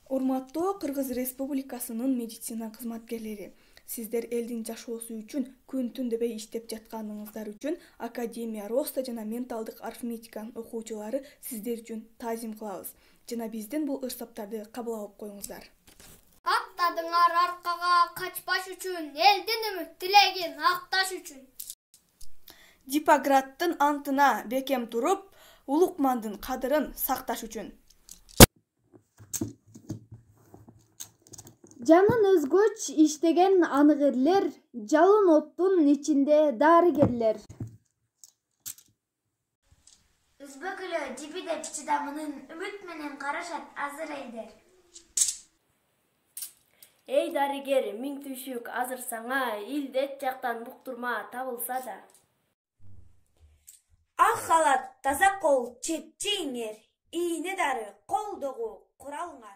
Урматтуу Кыргыз Республикасынын медицина кызматкерлери, сиздер элдин жашоосу үчүн күн-түн дебей иштеп жатканыңыздар үчүн Академия Роста жана менталдык арифметиканын окуучулары сиздер үчүн таазим кылабыз жана биздин бул ырсаптарды кабыл алып коюңуздар. Аттадыңар аркага качпаш үчүн, элдин үмүт тилегин акташ үчүн. Гиппократтын антына бекем туруп, улукмандын кадырын сакташ үчүн. Жанын өзгөч иштеген анык эрлер, жалын оттун ичинде дарыгерлер. Үзбөк эле жиби деп чыдамынын үмүт менен карашат азыр элдер. Эй дарыгер, миң түшүк азыр саңа, илдет жактан буктурма табылса да. Ак халат, таза кол, чепчи иңер, ийне дары колдогу куралыңар.